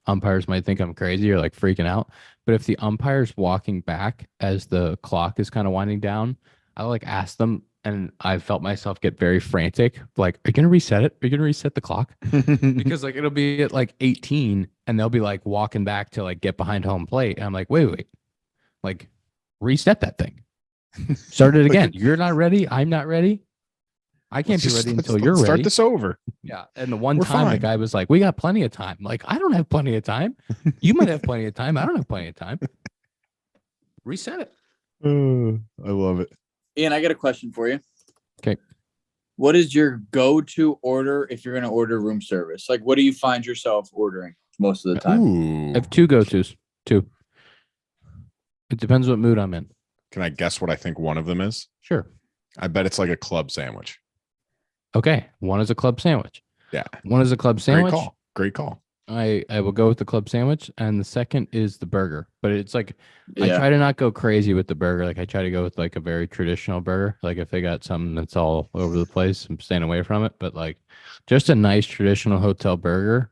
umpires might think I'm crazy or like freaking out. But if the umpire's walking back as the clock is kind of winding down, I like ask them, and I felt myself get very frantic. Like, are you gonna reset it? Are you gonna reset the clock? Because like it'll be at like 18, and they'll be like walking back to like get behind home plate, and I'm like, wait, like reset that thing. Start it again. You're not ready. I'm not ready. I can't be ready until you're ready. Start this over. Yeah. And the one We're time fine. the guy was like, we got plenty of time. Like, I don't have plenty of time. You might have plenty of time. I don't have plenty of time. Reset it. I love it. Ian, I got a question for you. Okay. What is your go-to order if you're going to order room service? Like, what do you find yourself ordering most of the time? Ooh. I have 2 go-tos. 2. It depends what mood I'm in. Can I guess what I think one of them is? Sure. I bet it's like a club sandwich. Okay. One is a club sandwich. Yeah. One is a club sandwich. Great call. I will go with the club sandwich, and the second is the burger. But it's like I Yeah. try to not go crazy with the burger. Like I try to go with like a very traditional burger. Like if they got something that's all over the place, I'm staying away from it. But like just a nice traditional hotel burger.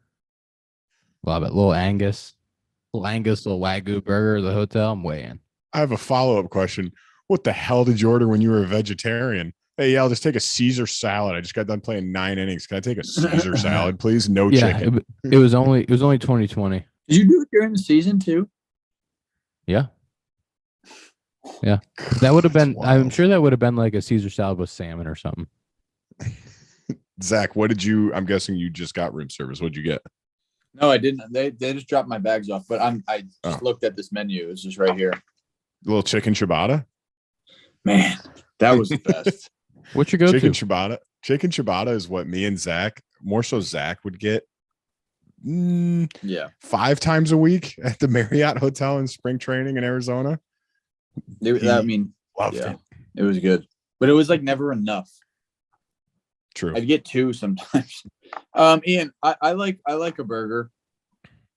Love it. Little Angus, little Wagyu burger at the hotel. I'm way in. I have a follow-up question. What the hell did you order when you were a vegetarian? Hey, yeah, I'll just take a Caesar salad. I just got done playing 9 innings. Can I take a Caesar salad, please? No chicken. It was only 2020. Did you do it during the season too? Yeah. That would have been. That's I'm wild. sure that would have been like a Caesar salad with salmon or something. Zach, what did you? I'm guessing you just got room service. What'd you get? No, I didn't. They just dropped my bags off, but I just looked at this menu. It's just right here. A little chicken ciabatta. Man, that was the best. What's your go-to? Chicken ciabatta. Chicken ciabatta is what me and Zach, more so Zach, would get Yeah. 5 times a week at the Marriott Hotel in spring training in Arizona. I mean, Loved yeah, it. it was good, but it was like never enough. True. I'd get 2 sometimes. Ian, I like a burger.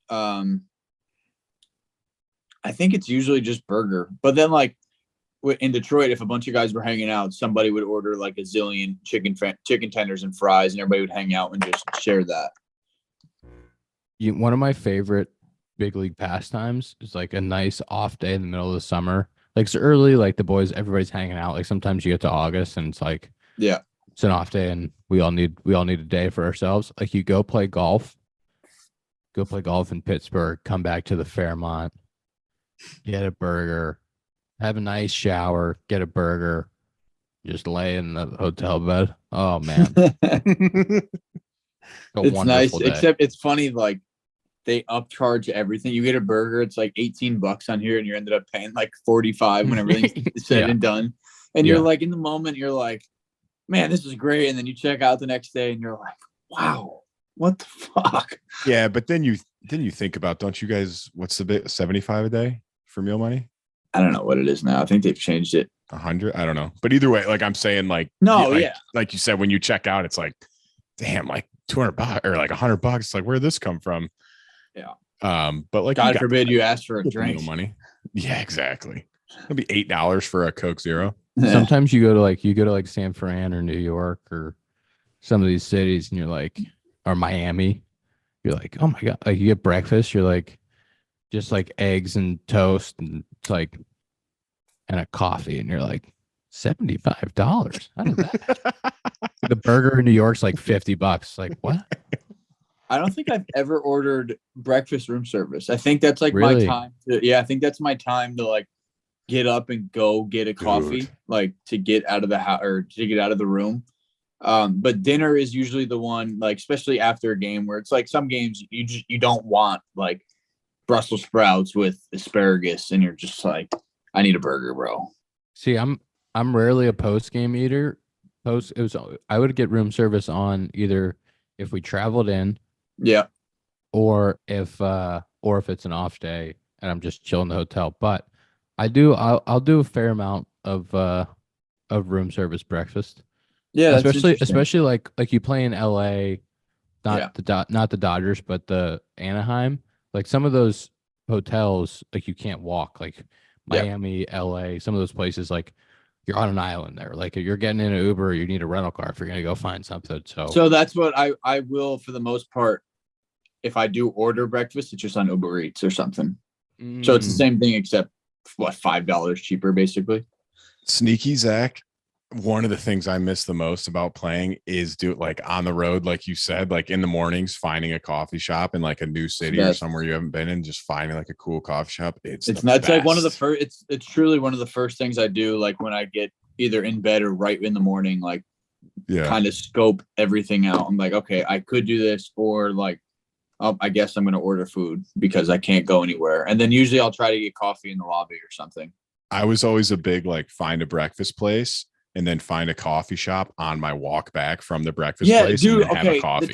I think it's usually just burger, but then like in Detroit, if a bunch of guys were hanging out, somebody would order like a zillion chicken tenders and fries, and everybody would hang out and just share that. One of my favorite big league pastimes is like a nice off day in the middle of the summer. Like it's early, like the boys, everybody's hanging out. Like sometimes you get to August and it's like, Yeah. it's an off day and we all need a day for ourselves. Like you go play golf in Pittsburgh, come back to the Fairmont, get a burger, have a nice shower, get a burger, just lay in the hotel bed. Oh man. It's nice, day. except it's funny, like they upcharge everything. You get a burger, it's like $18 on here, and you ended up paying like 45 when everything's said and done. And you're like, in the moment, you're like, man, this is great. And then you check out the next day and you're like, wow, what the fuck? Yeah, but then you think about, don't you guys, what's the bit, 75 a day for meal money? I don't know what it is now. I think they've changed it. 100? I don't know. But either way, like I'm saying, like, like you said, when you check out, it's like, damn, like $200 or like $100. Like, where'd this come from? Yeah. But like, God forbid you ask for a drink. Meal money. Yeah, exactly. It'll be $8 for a Coke Zero. Sometimes you go to like San Fran or New York or some of these cities, and you're like, or Miami, you're like, oh my God, like you get breakfast, you're like, just like eggs and toast, and it's like, and a coffee, and you're like, $75. How did that? The burger in New York's like $50. Like what? I don't think I've ever ordered breakfast room service. I think that's like Really? my time. I think that's my time to like get up and go get a coffee, like to get out of the house or to get out of the room. But dinner is usually the one, like, especially after a game where it's like some games you don't want like Brussels sprouts with asparagus, and you're just like, I need a burger, bro. See, I'm rarely a post game eater. I would get room service on either if we traveled in, or if it's an off day and I'm just chilling in the hotel. But I'll do a fair amount of room service breakfast. Yeah, especially like you play in LA, not the Dodgers, but the Anaheim. Like some of those hotels, like you can't walk. Like Miami, LA, some of those places, like you're on an island there. Like if you're getting in an Uber, you need a rental car if you're gonna go find something. So that's what I will, for the most part. If I do order breakfast, it's just on Uber Eats or something. So it's the same thing, except what, $5 cheaper, basically. Sneaky Zack. One of the things I miss the most about playing is do it like on the road, like you said, like in the mornings, finding a coffee shop in like a new city or somewhere you haven't been in, just finding like a cool coffee shop. It's nuts. Like one of the first. It's truly one of the first things I do. Like when I get either in bed or right in the morning, like kind of scope everything out. I'm like, okay, I could do this, or like, oh, I guess I'm going to order food because I can't go anywhere. And then usually I'll try to get coffee in the lobby or something. I was always a big like find a breakfast place and then find a coffee shop on my walk back from the breakfast place. Dude, and have a coffee.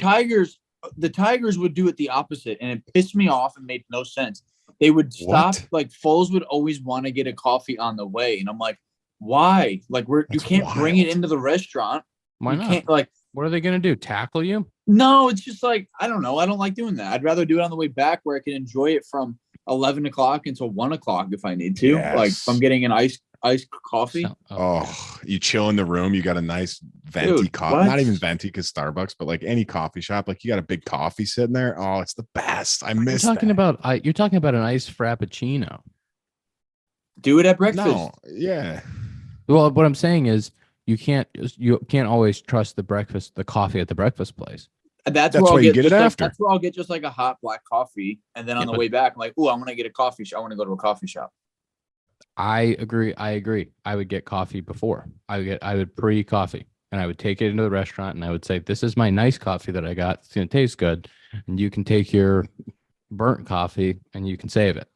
The Tigers would do it the opposite, and it pissed me off and made no sense. They would stop, like Foles would always want to get a coffee on the way, and I'm like, why? Like you can't bring it into the restaurant. Why not? Can't, like, what are they gonna do? Tackle you? No, it's just like, I don't know. I don't like doing that. I'd rather do it on the way back where I can enjoy it from 11 o'clock until 1 o'clock if I need to. Yes. Like if I'm getting an iced coffee. You chill in the room. You got a nice venti coffee. Not even venti because Starbucks, but like any coffee shop, like you got a big coffee sitting there. Oh, it's the best. I miss you're talking about an iced frappuccino. Do it at breakfast. No, yeah. Well, what I'm saying is you can't always trust the coffee at the breakfast place. That's where I'll get it after. That's where I'll get just like a hot black coffee, and then on the way back, I'm like, oh, I'm gonna get a coffee shop. I want to go to a coffee shop. I agree. I would get coffee before. I would pre-coffee, and I would take it into the restaurant, and I would say, "This is my nice coffee that I got. It's gonna taste good, and you can take your burnt coffee and you can save it."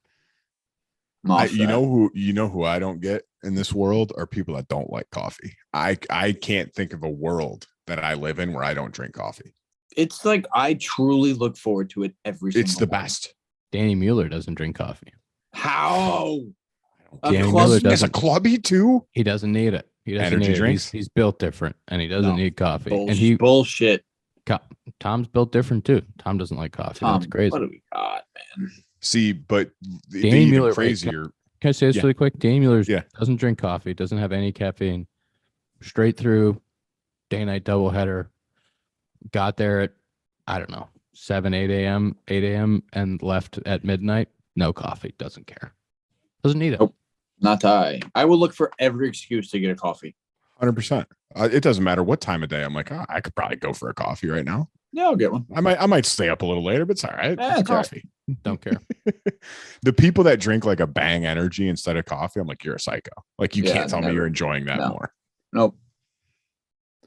You know who I don't get in this world are people that don't like coffee. I can't think of a world that I live in where I don't drink coffee. It's like I truly look forward to it every single It's the morning. best. Danny Mueller doesn't drink coffee. How? Danny Mueller does a clubby too. He doesn't need it. He doesn't Energy need drinks. He's built different, and he doesn't need coffee. Bullshit. Tom's built different too. Tom doesn't like coffee. That's crazy. What do we got, man? See, but Danny Mueller, crazier. Can I say this really quick? Danny Mueller doesn't drink coffee. Doesn't have any caffeine. Straight through day-night doubleheader. Got there at 7, 8 a.m., and left at midnight. No coffee. Doesn't care. Doesn't need it. Nope. Not I. I will look for every excuse to get a coffee. 100%. It doesn't matter what time of day. I'm like, oh, I could probably go for a coffee right now. Yeah, I'll get one. I might stay up a little later, but it's all right. Yeah, It's it's all right. coffee. Don't care. The people that drink like a Bang Energy instead of coffee, I'm like, you're a psycho. Like you Yeah, can't tell me never. you're enjoying that No. more. Nope.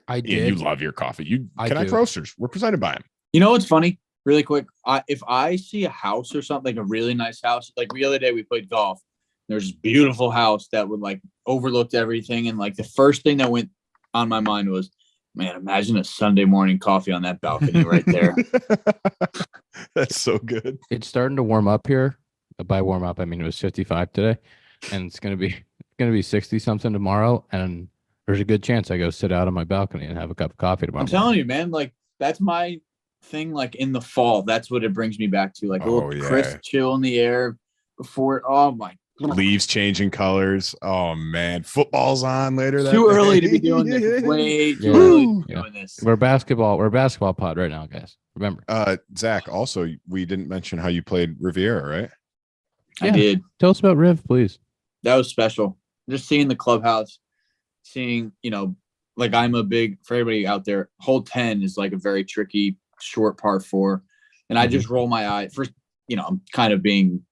I Ian, did. you love your coffee. I Connect do. Roasters. We're presented by him. You know what's funny? Really quick. If I see a house or something, like a really nice house, like the other day we played golf. There's this beautiful house that would like overlooked everything. And like the first thing that went on my mind was, man, imagine a Sunday morning coffee on that balcony right there. That's so good. It's starting to warm up here. By warm up, I mean it was 55 today, and it's gonna be 60 something tomorrow. And there's a good chance I go sit out on my balcony and have a cup of coffee tomorrow. I'm telling you, man, like that's my thing. Like in the fall, that's what it brings me back to. Like a little crisp chill in the air before. Oh my. Leaves changing colors. Oh man, football's on later. Too early to be doing this. Way too early to be doing this. We're a basketball pod right now, guys. Remember. Zach, also, we didn't mention how you played Riviera, right? I did. Tell us about Riv, please. That was special. Just seeing the clubhouse, seeing, like I'm a big, for everybody out there, hole 10 is like a very tricky short par 4. And I just roll my eye. First, I'm kind of being,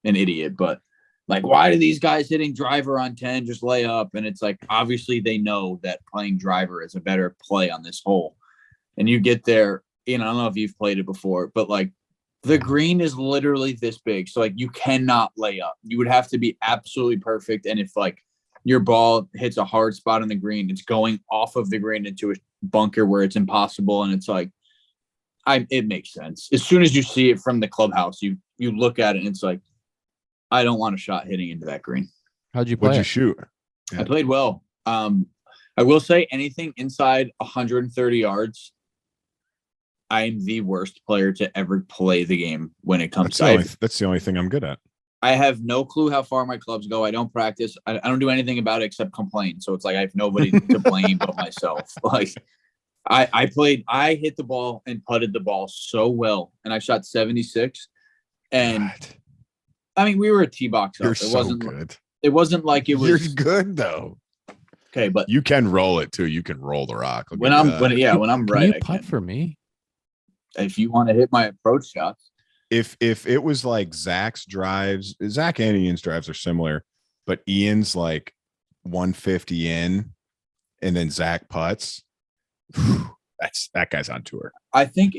an idiot, but like, why do these guys hitting driver on 10 just lay up? And it's like, obviously they know that playing driver is a better play on this hole. And you get there, I don't know if you've played it before, but like the green is literally this big. So like you cannot lay up. You would have to be absolutely perfect. And if like your ball hits a hard spot on the green, it's going off of the green into a bunker where it's impossible. And it's like, it makes sense. As soon as you see it from the clubhouse, you look at it and it's like, I don't want a shot hitting into that green. How'd you play? What'd you shoot? I played well. I will say anything inside 130 yards, I'm the worst player to ever play the game when it comes to that's the only thing I'm good at. I have no clue how far my clubs go. I don't practice. I don't do anything about it except complain. So it's like I have nobody to blame but myself. Like I hit the ball and putted the ball so well, and I shot 76. And God. I mean, we were a tee box up. You're It so wasn't good. It wasn't like it was. You're good though. Okay, but you can roll it too. You can roll the rock. When I'm right, can you putt for me? If you want to hit my approach shots. If it was like Zach's drives, Zach and Ian's drives are similar, but Ian's like 150 in, and then Zach putts. That guy's on tour. I think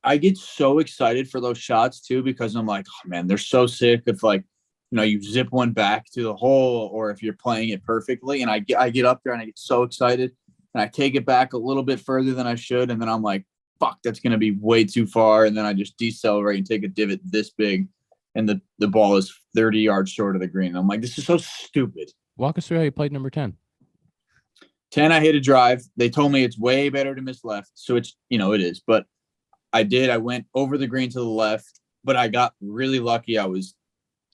I get so excited for those shots too, because I'm like, oh man, they're so sick. If like, you zip one back to the hole, or if you're playing it perfectly, and I get up there and I get so excited and I take it back a little bit further than I should. And then I'm like, fuck, that's going to be way too far. And then I just decelerate and take a divot this big, and the ball is 30 yards short of the green. I'm like, this is so stupid. Walk us through how you played number 10. 10, I hit a drive. They told me it's way better to miss left. So it's, it is, but I did. I went over the green to the left, but I got really lucky. I was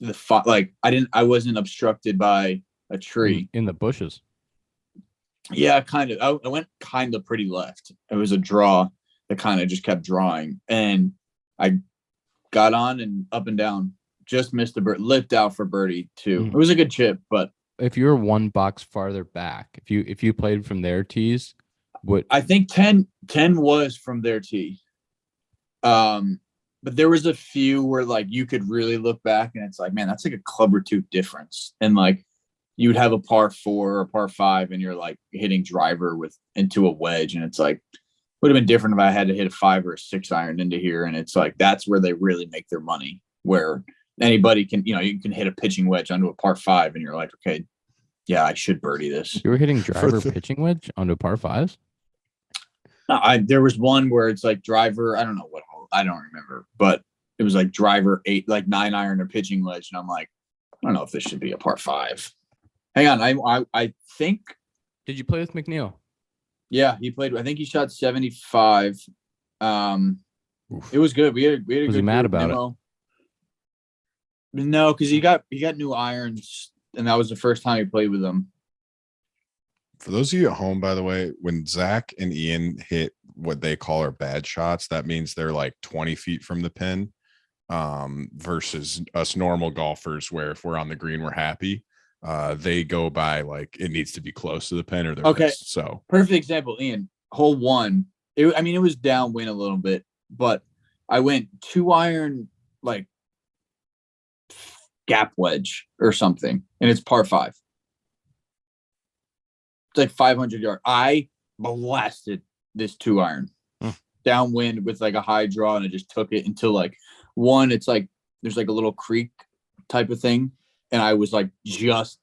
I wasn't obstructed by a tree in the bushes. Yeah, kind of. I went kind of pretty left. It was a draw that kind of just kept drawing, and I got on and up and down. Just missed the bird, lipped out for birdie too. It was a good chip, but if you were one box farther back, if you played from their tees, I think 10 was from their tee. But there was a few where like you could really look back and it's like, man, that's like a club or two difference. And like you'd have a par 4 or par 5 and you're like hitting driver into a wedge, and it's like would have been different if I had to hit a 5 or a 6 iron into here. And it's like that's where they really make their money, where anybody can, you can hit a pitching wedge onto a par 5 and you're like, okay, yeah, I should birdie this. You were hitting driver pitching wedge onto par 5s? No, there was one where it's like driver, I don't know what hole, I don't remember, but it was like driver 8, like 9 iron or pitching wedge. And I'm like, I don't know if this should be a par 5. Hang on. I think. Did you play with McNeil? Yeah, he played. I think he shot 75. It was good. We had a was good he mad group about memo. No, because he got new irons, and that was the first time he played with them. For those of you at home, by the way, when Zach and Ian hit what they call our bad shots, that means they're like 20 feet from the pin, versus us normal golfers where if we're on the green, we're happy. They go by like it needs to be close to the pin or they're Okay. missed. So Perfect example, Ian. Hole 1. It was downwind a little bit, but I went 2-iron like gap wedge or something, and it's par 5. It's like 500 yards. I blasted this 2-iron downwind with like a high draw, and I just took it until like 1. It's like there's like a little creek type of thing, and I was like just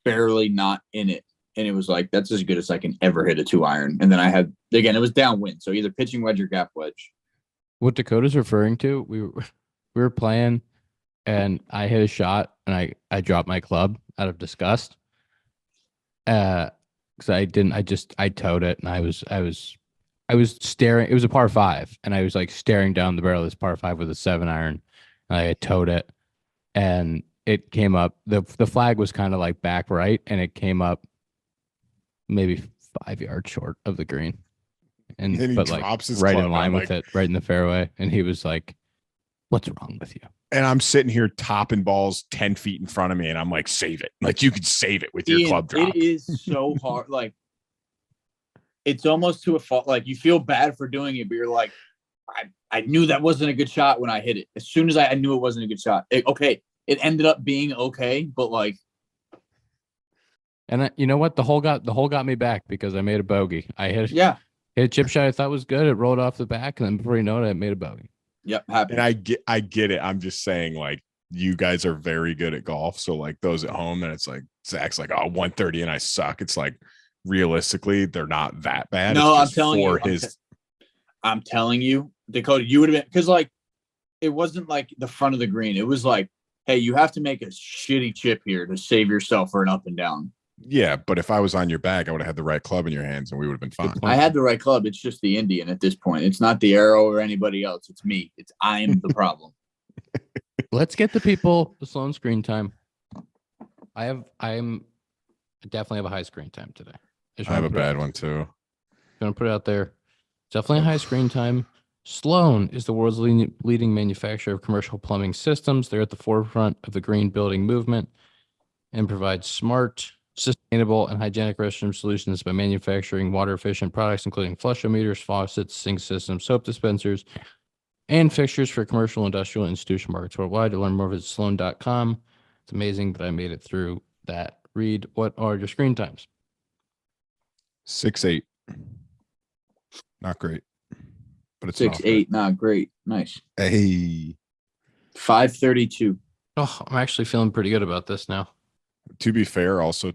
barely not in it. And it was like, that's as good as I can ever hit a 2-iron. And then I had, again, it was downwind. So either pitching wedge or gap wedge. What Dakota's referring to, we were playing and I hit a shot and I dropped my club out of disgust. Because I towed it and I was staring. It was a par 5 and I was like staring down the barrel of this par 5 with a 7-iron. And I towed it and it came up. The flag was kind of like back right and it came up maybe 5 yards short of the green, but like right in line with it, right in the fairway. And he was like, "What's wrong with you?" And I'm sitting here topping balls 10 feet in front of me, and I'm like, "Save it! Like you could save it with your club drop." It is so hard. Like it's almost to a fault. Like you feel bad for doing it, but you're like, I knew that wasn't a good shot when I hit it. As soon as I knew it wasn't a good shot. It ended up being okay, but like. And you know what? The hole got me back because I made a bogey. I hit a chip shot I thought was good. It rolled off the back, and then before you know it, I made a bogey. Yep, happy. And I get it. I'm just saying, like, you guys are very good at golf. So like those at home, and it's like Zach's like, 130 and I suck. It's like realistically, they're not that bad. No, I'm telling you, Dakota, you would have been, because like it wasn't like the front of the green. It was like, hey, you have to make a shitty chip here to save yourself for an up and down. Yeah, but if I was on your bag, I would have had the right club in your hands and we would have been fine. I had the right club. It's just the Indian at this point. It's not the arrow or anybody else. It's me. I'm the problem. Let's get the people the Sloan screen time. I definitely have a high screen time today. I have a bad one too. Gonna put it out there. Definitely a high screen time. Sloan is the world's leading manufacturer of commercial plumbing systems. They're at the forefront of the green building movement and provide smart, sustainable, and hygienic restroom solutions by manufacturing water-efficient products, including flushometers, faucets, sink systems, soap dispensers, and fixtures for commercial, industrial, and institutional markets worldwide. To learn more, visit sloan.com. It's amazing that I made it through that. Read, what are your screen times? 6'8". Not great. But it's 6'8", not great. Nice. Hey. 532. Oh, I'm actually feeling pretty good about this now. To be fair, also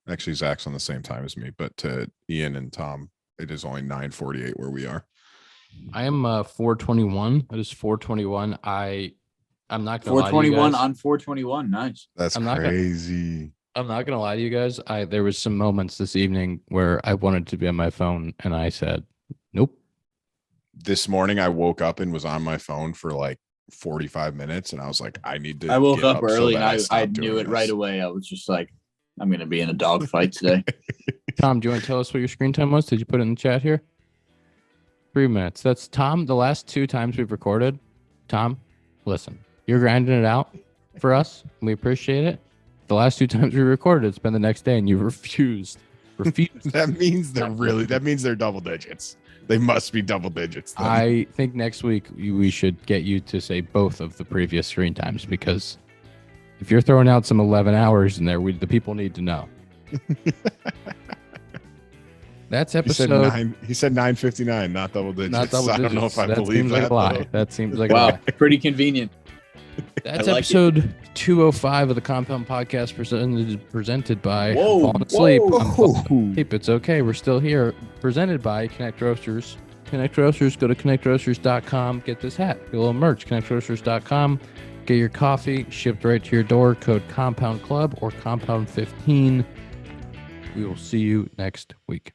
actually Zach's on the same time as me, but to Ian and Tom, it is only 9:48 where we are. I am 421. It is 421. I'm not gonna 421 lie to you guys. on 421. Nice. That's crazy. I'm not gonna lie to you guys. There was some moments this evening where I wanted to be on my phone and I said, nope. This morning I woke up and was on my phone for like 45 minutes and I was like, I need to. I woke up early and I knew it right away. I was just like, I'm going to be in a dogfight today. Tom, do you want to tell us what your screen time was? Did you put it in the chat here? 3 minutes. That's Tom. The last 2 times we've recorded, Tom, listen, you're grinding it out for us. And we appreciate it. The last 2 times we recorded, it's been the next day and you refused. That means they're double digits. They must be double digits. Then. I think next week we should get you to say both of the previous screen times, because if you're throwing out some 11 hours in there, the people need to know. That's episode. He said 9:59, not double digits. Not double digits. I don't know if I that believe seems that. Like a lie. That seems like a wow, lie. pretty convenient. That's like episode 205 of the Compound Podcast presented by Falling Asleep. I'm falling asleep. It's okay. We're still here. Presented by Connect Roasters. Connect Roasters. Go to connectroasters.com. Get this hat. Get a little merch. Connectroasters.com. Get your coffee shipped right to your door. Code Compound Club or Compound 15. We will see you next week.